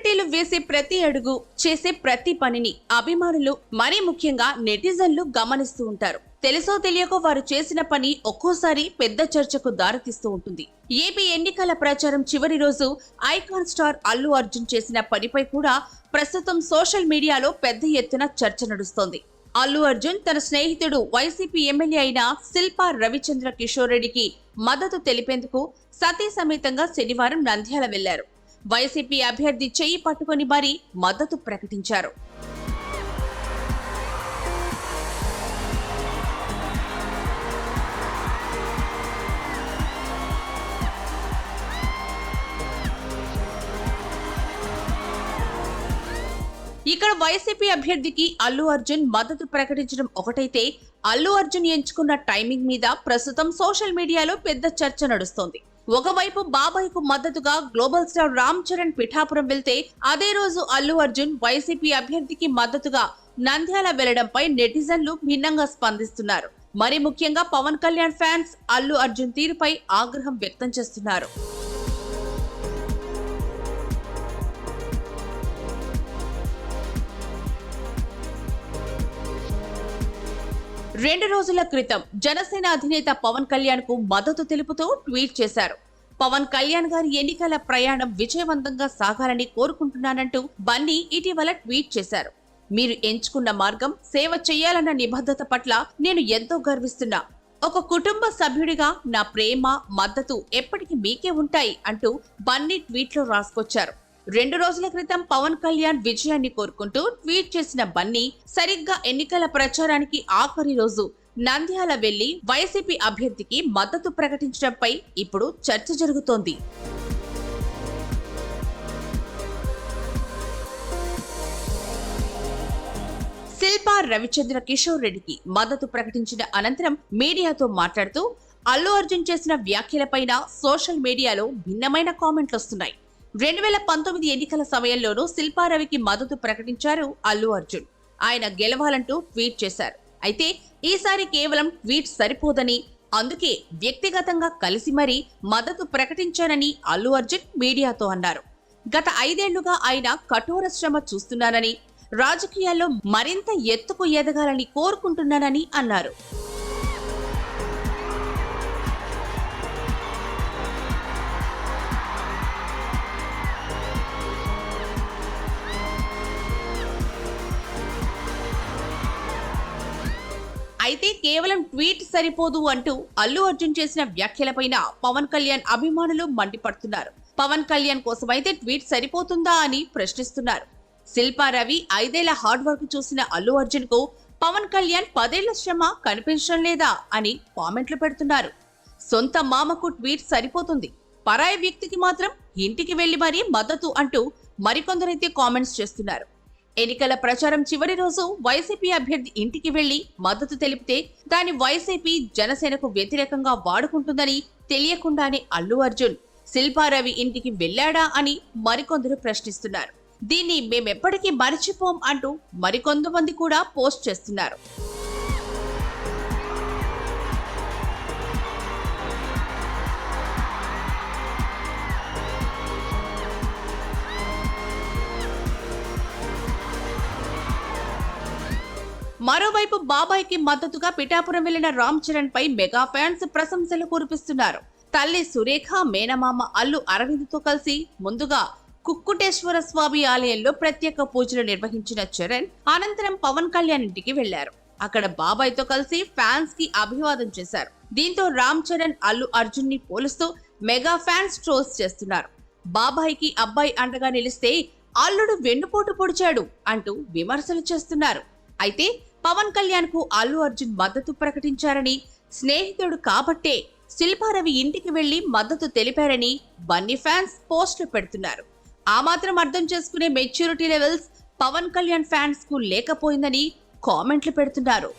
సెలబ్రిటీలు వేసే ప్రతి అడుగు, చేసే ప్రతి పనిని అభిమానులు, మరీ ముఖ్యంగా నెటిజన్లు గమనిస్తూ ఉంటారు. తెలుసో తెలియకో వారు చేసిన పని ఒక్కోసారి పెద్ద చర్చకు దారితీస్తూ ఉంటుంది. ఏపీ ఎన్నికల ప్రచారం చివరి రోజు ఐకాన్ స్టార్ అల్లు అర్జున్ చేసిన పనిపై కూడా ప్రస్తుతం సోషల్ మీడియాలో పెద్ద ఎత్తున చర్చ నడుస్తోంది. అల్లు అర్జున్ తన స్నేహితుడు వైసీపీ ఎమ్మెల్యే అయిన శిల్పా రవిచంద్ర కిషోర్ రెడ్డికి మద్దతు తెలిపేందుకు సతీ సమేతంగా శనివారం నంద్యాల వెళ్లారు. వైసీపీ అభ్యర్థి చెయ్యి పట్టుకొని మరీ మద్దతు ప్రకటించారు. ఇక్కడ వైసీపీ అభ్యర్థికి అల్లు అర్జున్ మద్దతు ప్రకటించడం ఒకటైతే, అల్లు అర్జున్ ఎంచుకున్న టైమింగ్ మీద ప్రస్తుతం సోషల్ మీడియాలో పెద్ద చర్చ నడుస్తోంది. ఒకవైపు బాబాయ్ కు మద్దతుగా గ్లోబల్ స్టార్ రామ్ చరణ్ పిఠాపురం వెళ్తే, అదే రోజు అల్లు అర్జున్ వైసీపీ అభ్యర్థికి మద్దతుగా నంద్యాల వెళ్లడంపై నెటిజన్లు భిన్నంగా స్పందిస్తున్నారు. మరి ముఖ్యంగా పవన్ కళ్యాణ్ ఫ్యాన్స్ అల్లు అర్జున్ తీరుపై ఆగ్రహం వ్యక్తం చేస్తున్నారు. 2 రోజుల క్రితం జనసేన అధినేత పవన్ కళ్యాణ్ కు మద్దతు తెలుపుతూ ట్వీట్ చేశారు. పవన్ కళ్యాణ్ గారి ఎన్నికల ప్రయాణం విజయవంతంగా సాగాలని కోరుకుంటున్నానంటూ బన్నీ ఇటీవల ట్వీట్ చేశారు. మీరు ఎంచుకున్న మార్గం సేవ చేయాలన్న నిబద్ధత పట్ల నేను ఎంతో గర్విస్తున్నా. ఒక కుటుంబ సభ్యుడిగా నా ప్రేమ, మద్దతు ఎప్పటికీ మీకే ఉంటాయి అంటూ బన్నీ ట్వీట్లో రాసుకొచ్చారు. 2 రోజుల క్రితం పవన్ కళ్యాణ్ విజయాన్ని కోరుకుంటూ ట్వీట్ చేసిన బన్నీ సరిగ్గా ఎన్నికల ప్రచారానికి ఆఖరి రోజు నంద్యాల వెళ్లి వైసీపీ అభ్యర్థికి మద్దతు ప్రకటించడంపై ఇప్పుడు చర్చ జరుగుతోంది. శిల్పా రవిచంద్ర కిషోర్ రెడ్డికి మద్దతు ప్రకటించిన అనంతరం మీడియాతో మాట్లాడుతూ అల్లు అర్జున్ చేసిన వ్యాఖ్యలపైన సోషల్ మీడియాలో భిన్నమైన కామెంట్లు వస్తున్నాయి. 2019 ఎన్నికల సమయంలోనూ శిల్పా రవికి మద్దతు ప్రకటించారు అల్లు అర్జున్. ఆయన గెలవాలంటూ ట్వీట్ చేశారు. అయితే ఈసారి కేవలం ట్వీట్ సరిపోదని, అందుకే వ్యక్తిగతంగా కలిసి మరీ మద్దతు ప్రకటించానని అల్లు అర్జున్ మీడియాతో అన్నారు. గత 5 ఏళ్లుగా ఆయన కఠోర శ్రమ చూస్తున్నానని, రాజకీయాల్లో మరింత ఎత్తుకు ఎదగాలని కోరుకుంటున్నానని అన్నారు. అయితే కేవలం ట్వీట్ సరిపోదు అంటూ అల్లు అర్జున్ చేసిన వ్యాఖ్యలపైన పవన్ కళ్యాణ్ అభిమానులు మండిపడుతున్నారు. పవన్ కళ్యాణ్ కోసమైతే ట్వీట్ సరిపోతుందా అని ప్రశ్నిస్తున్నారు. శిల్పా రవి 5 ఏళ్ల హార్డ్ వర్క్ చూసిన అల్లు అర్జున్ కు పవన్ కళ్యాణ్ 10 ఏళ్ల శ్రమ కనిపించడం లేదా అని కామెంట్లు పెడుతున్నారు. సొంత మామకు ట్వీట్ సరిపోతుంది, పరాయి వ్యక్తికి మాత్రం ఇంటికి వెళ్లి మరీ మద్దతు అంటూ మరికొందరైతే కామెంట్స్ చేస్తున్నారు. ఎన్నికల ప్రచారం చివరి రోజు వైసీపీ అభ్యర్థి ఇంటికి వెళ్లి మద్దతు తెలిపితే దాని వైసీపీ జనసేనకు వ్యతిరేకంగా వాడుకుంటుందని తెలియకుండానే అల్లు అర్జున్ శిల్పా రవి ఇంటికి వెళ్లాడా అని మరికొందరు ప్రశ్నిస్తున్నారు. దీన్ని మేమెప్పటికీ మరిచిపోం అంటూ మరికొంతమంది కూడా పోస్ట్ చేస్తున్నారు. మరోవైపు బాబాయ్ కి మద్దతుగా పిఠాపురం వెళ్లిన రామ్ చరణ్ పై మెగా ఫ్యాన్స్ ప్రశంసలు కురిపిస్తున్నారు. తల్లి సురేఖ, మేనమామ అల్లు అరవింద్ తో కలిసి ముందుగా కుక్కుటేశ్వర స్వామి ఆలయంలో ప్రత్యేక పూజలు నిర్వహించిన చరణ్ అనంతరం పవన్ కళ్యాణ్ ఇంటికి వెళ్లారు. అక్కడ బాబాయ్ తో కలిసి ఫ్యాన్స్ కి అభివాదం చేశారు. దీంతో రామ్ చరణ్ అల్లు అర్జున్ ని పోలుస్తూ మెగా ఫ్యాన్స్ ట్రోల్స్ చేస్తున్నారు. బాబాయ్ కి అబ్బాయి అండగా నిలిస్తే అల్లుడు వెన్నుపోటు పొడిచాడు అంటూ విమర్శలు చేస్తున్నారు. అయితే పవన్ కళ్యాణ్ కు అల్లు అర్జున్ మద్దతు ప్రకటించారని, స్నేహితుడు కాబట్టే శిల్పా రవి ఇంటికి వెళ్లి మద్దతు తెలిపారని బన్నీ ఫ్యాన్స్ పోస్టులు పెడుతున్నారు. ఆ మాత్రం అర్థం చేసుకునే maturity levels Pawan Kalyan fans కు లేకపోయిందని కామెంట్లు పెడుతున్నారు.